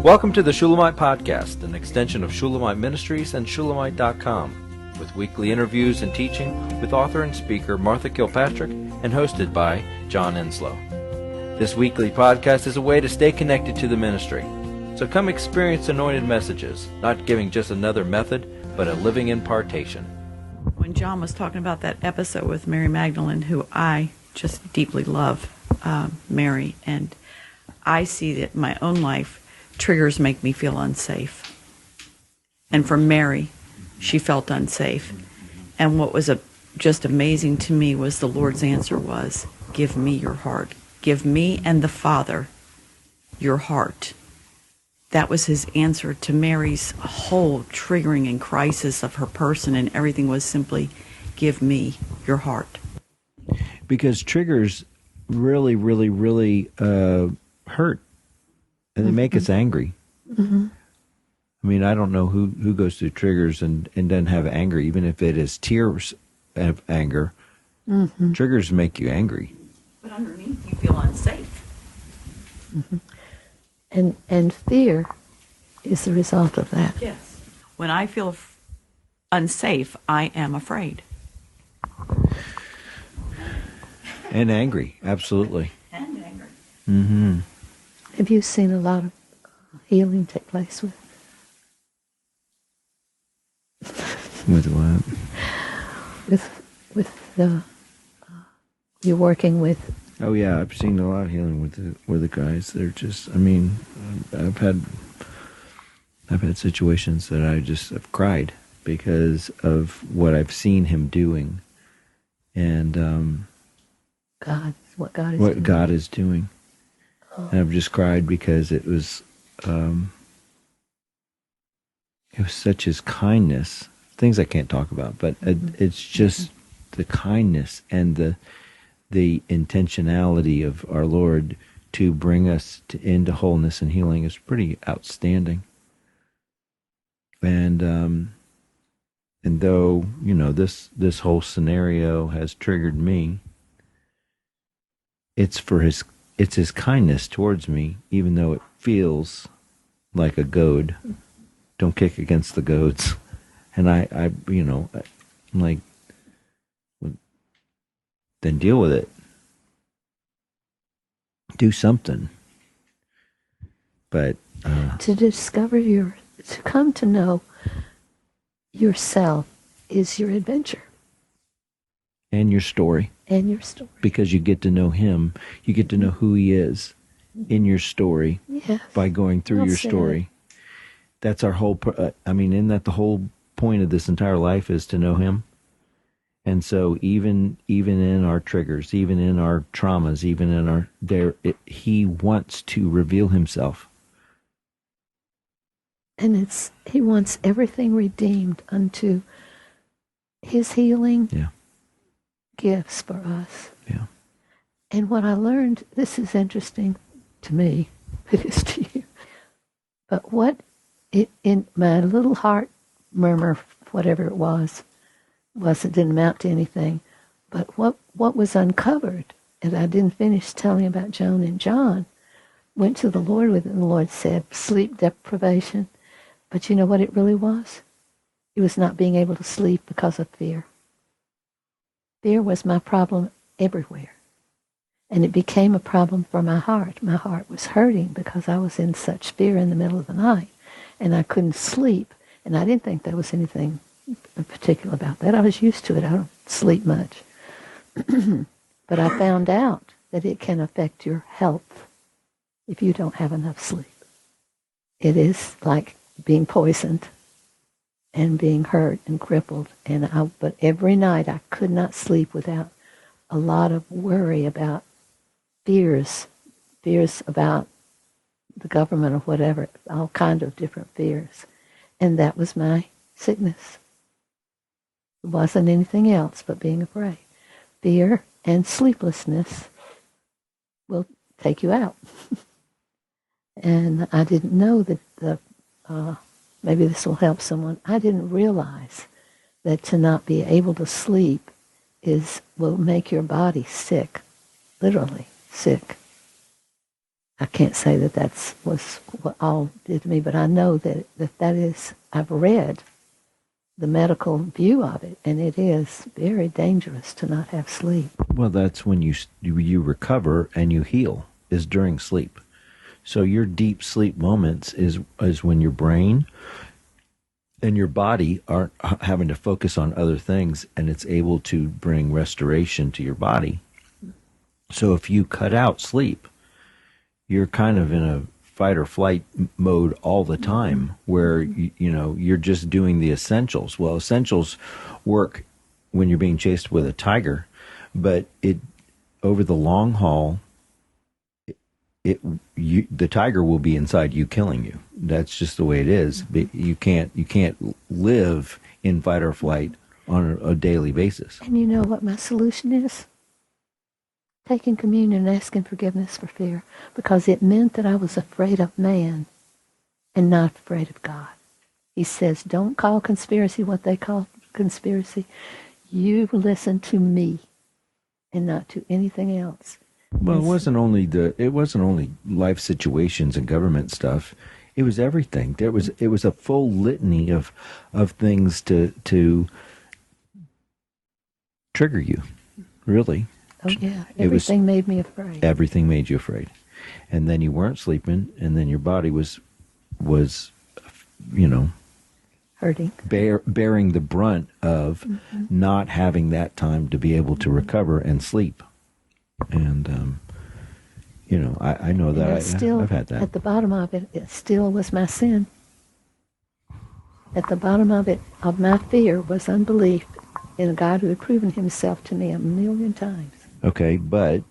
Welcome to the Shulamite Podcast, an extension of Shulamite Ministries and Shulamite.com, with weekly interviews and teaching with author and speaker Martha Kilpatrick and hosted by John Enslow. This weekly podcast is a way to stay connected to the ministry. So come experience anointed messages, not giving just another method, but a living impartation. When John was talking about that episode with Mary Magdalene, who I just deeply love, Mary, and I see that in my own life, triggers make me feel unsafe. And for Mary, she felt unsafe. And what was just amazing to me was the Lord's answer was, give me your heart. Give me and the Father your heart. That was his answer to Mary's whole triggering and crisis of her person, and everything was simply, give me your heart. Because triggers really hurt, and they make us angry. Mm-hmm. I mean, I don't know who goes through triggers and doesn't have anger, even if it is tears of anger. Mm-hmm. Triggers make you angry. But underneath, you feel unsafe. Mm-hmm. And fear is the result of that. Yes. When I feel unsafe, I am afraid. And angry, absolutely. And angry. Mm-hmm. Have you seen a lot of healing take place with? With what? With the you're working with. Oh yeah, I've seen a lot of healing with the guys. They're just, I mean, I've had situations that I just have cried because of what I've seen him doing, and what God is doing. Oh. And I've just cried because it was such his kindness. Things I can't talk about, but it's just the kindness and the intentionality of our Lord to bring us into wholeness and healing is pretty outstanding. And though, you know, this whole scenario has triggered me, it's his kindness towards me, even though it feels like a goad. Don't kick against the goads. And I'm like, then deal with it. Do something. But to come to know yourself is your adventure. And your story. Because you get to know him. You get to know who he is in your story. Yes. By going through your story. That's our whole, isn't that the whole point of this entire life, is to know him? And so even in our triggers, even in our traumas, even in he wants to reveal himself. And he wants everything redeemed unto his healing gifts for us. Yeah. And what I learned, this is interesting to me, it is to you, but what in my little heart murmur, whatever it was, it didn't amount to anything. But what was uncovered, and I didn't finish telling about Joan and John, went to the Lord with it, and the Lord said, sleep deprivation. But you know what it really was? It was not being able to sleep because of fear. Fear was my problem everywhere. And it became a problem for my heart. My heart was hurting because I was in such fear in the middle of the night. And I couldn't sleep. And I didn't think there was anything particular about that. I was used to it. I don't sleep much. But I found out that it can affect your health if you don't have enough sleep. It is like being poisoned and being hurt and crippled. But every night I could not sleep without a lot of worry about fears about the government or whatever, all kind of different fears. And that was my sickness. It wasn't anything else but being afraid. Fear and sleeplessness will take you out. And I didn't know that maybe this will help someone. I didn't realize that to not be able to sleep will make your body sick, literally sick. I can't say that was what all did to me, but I know that is, I've read the medical view of it, and it is very dangerous to not have sleep. Well, that's when you recover and you heal, is during sleep. So your deep sleep moments is when your brain and your body aren't having to focus on other things, and it's able to bring restoration to your body. So if you cut out sleep, you're kind of in a fight or flight mode all the time, where you're just doing the essentials. Well, essentials work when you're being chased with a tiger, but it over the long haul, the tiger will be inside you, killing you. That's just the way it is. You can't live in fight or flight on a daily basis. And you know what my solution is? Taking communion and asking forgiveness for fear, because it meant that I was afraid of man and not afraid of God. He says, don't call conspiracy what they call conspiracy. You listen to me and not to anything else. Well, it wasn't only life situations and government stuff. It was everything. It was a full litany of things to trigger you, really. Oh yeah, everything made me afraid. Everything made you afraid, and then you weren't sleeping, and then your body was hurting, bearing the brunt of not having that time to be able to recover and sleep. And I know that I've had that. At the bottom of it, it still was my sin. At the bottom of it, of my fear, was unbelief in a God who had proven himself to me 1,000,000 times. Okay, but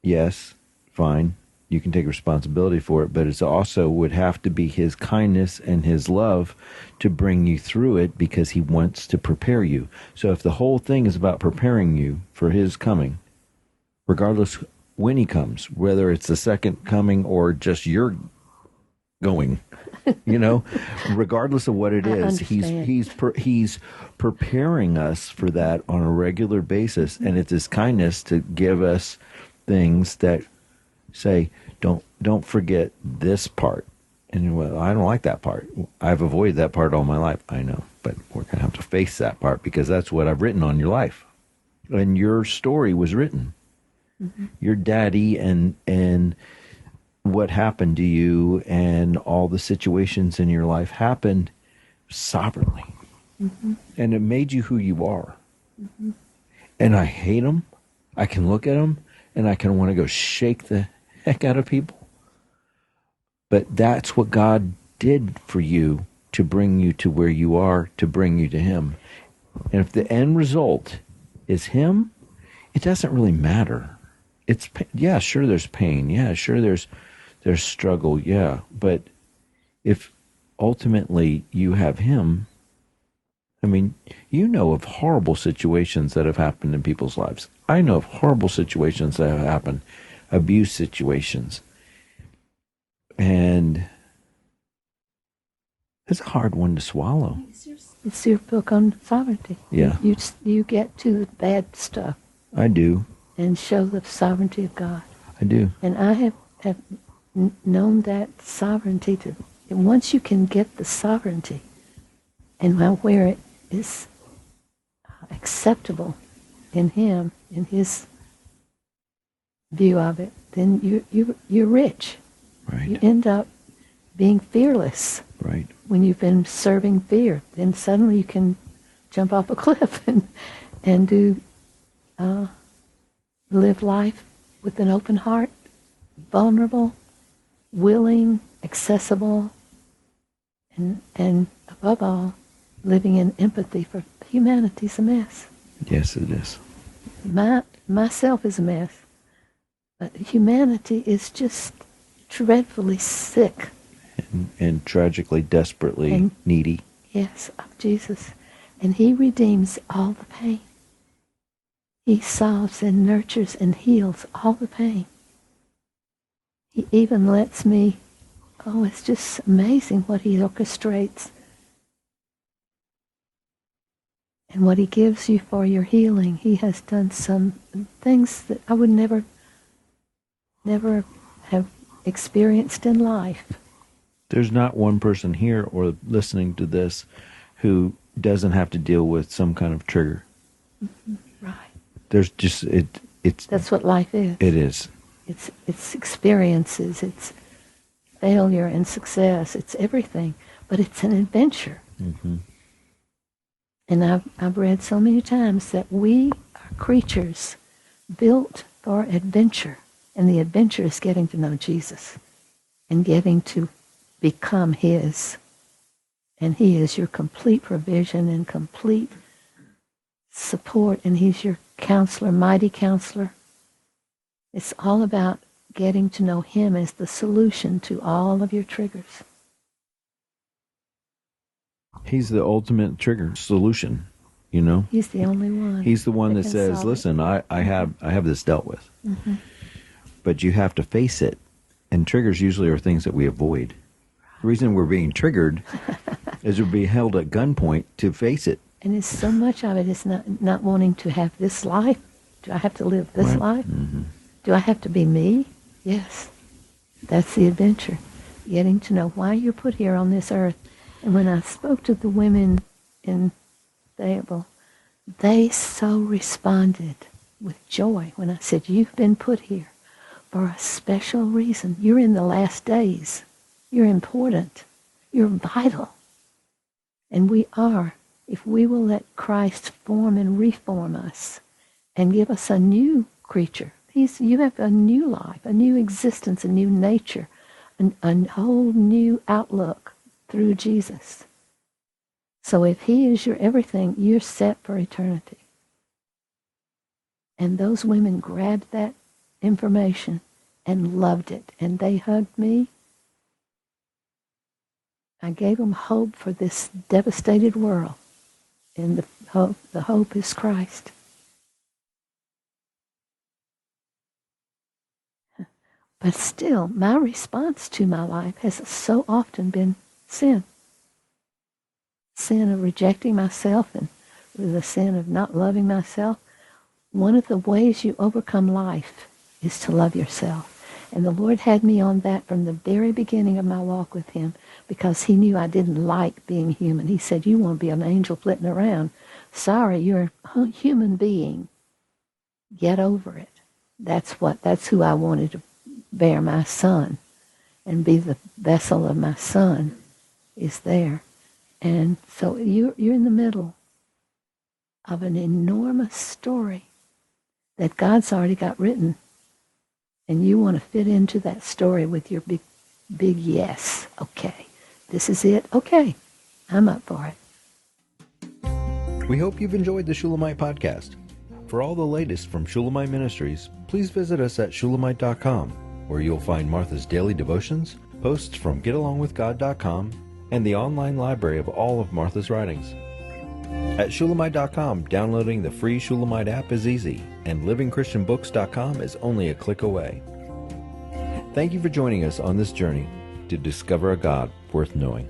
yes, fine, you can take responsibility for it, but it also would have to be his kindness and his love to bring you through it, because he wants to prepare you. So if the whole thing is about preparing you for his coming, regardless when he comes, whether it's the second coming or just you're going, regardless of what it is, he's preparing us for that on a regular basis, and it's his kindness to give us things that say, don't forget this part. And well, I don't like that part. I've avoided that part all my life. I know, but we're going to have to face that part, because that's what I've written on your life, and your story was written. Your daddy and what happened to you and all the situations in your life happened sovereignly. And it made you who you are. And I hate them. I can look at them and I can want to go shake the heck out of people. But that's what God did for you, to bring you to where you are, to bring you to him. And if the end result is him, it doesn't really matter. Yeah, sure, there's pain. Yeah, sure, there's struggle. Yeah, but if ultimately you have him, I mean, you know of horrible situations that have happened in people's lives. I know of horrible situations that have happened, abuse situations, and it's a hard one to swallow. It's your book on sovereignty. Yeah, you get to the bad stuff. I do. And show the sovereignty of God. I do. And I have known that sovereignty and once you can get the sovereignty and where it is acceptable in him, in his view of it, then you're rich. Right. You end up being fearless. Right. When you've been serving fear, then suddenly you can jump off a cliff and do live life with an open heart, vulnerable, willing, accessible, and above all, living in empathy, for humanity's a mess. Yes, it is. Myself is a mess, but humanity is just dreadfully sick. And tragically, desperately needy. Yes, of Jesus. And he redeems all the pain. He solves and nurtures and heals all the pain. He even lets me, it's just amazing what he orchestrates and what he gives you for your healing. He has done some things that I would never have experienced in life. There's not one person here or listening to this who doesn't have to deal with some kind of trigger. Right. There's just it's That's what life is. It is. It's experiences, it's failure and success, it's everything, but it's an adventure. Mm-hmm. And I've read so many times that we are creatures built for adventure, and the adventure is getting to know Jesus and getting to become His. And He is your complete provision and complete support, and He's your counselor, mighty counselor. It's all about getting to know Him as the solution to all of your triggers. He's the ultimate trigger solution, you know? He's the only one. He's the one that can says, solve it. listen, I have this dealt with. Mm-hmm. But you have to face it. And triggers usually are things that we avoid. The reason we're being triggered is we're being held at gunpoint to face it. And it's so much of it is not wanting to have this life. Do I have to live this Right. life? Mm-hmm. Do I have to be me? Yes. That's the adventure. Getting to know why you're put here on this earth. And when I spoke to the women in Fayetteville, they so responded with joy when I said, you've been put here for a special reason. You're in the last days. You're important. You're vital. And we are, if we will let Christ form and reform us and give us a new creature. You have a new life, a new existence, a new nature, a whole new outlook through Jesus. So if He is your everything, you're set for eternity. And those women grabbed that information and loved it. And they hugged me. I gave them hope for this devastated world. And the hope is Christ. But still, my response to my life has so often been sin. Sin of rejecting myself and the sin of not loving myself. One of the ways you overcome life is to love yourself. And the Lord had me on that from the very beginning of my walk with Him because He knew I didn't like being human. He said, you want to be an angel flitting around. Sorry, you're a human being. Get over it. That's who I wanted to bear my son and be the vessel of my son is there. And so you're in the middle of an enormous story that God's already got written. And you want to fit into that story with your big yes. Okay, this is it. Okay, I'm up for it. We hope you've enjoyed the Shulamite podcast. For all the latest from Shulamite Ministries, please visit us at shulamite.com, where you'll find Martha's daily devotions, posts from getalongwithgod.com, and the online library of all of Martha's writings. At shulamite.com, downloading the free Shulamite app is easy, and livingchristianbooks.com is only a click away. Thank you for joining us on this journey to discover a God worth knowing.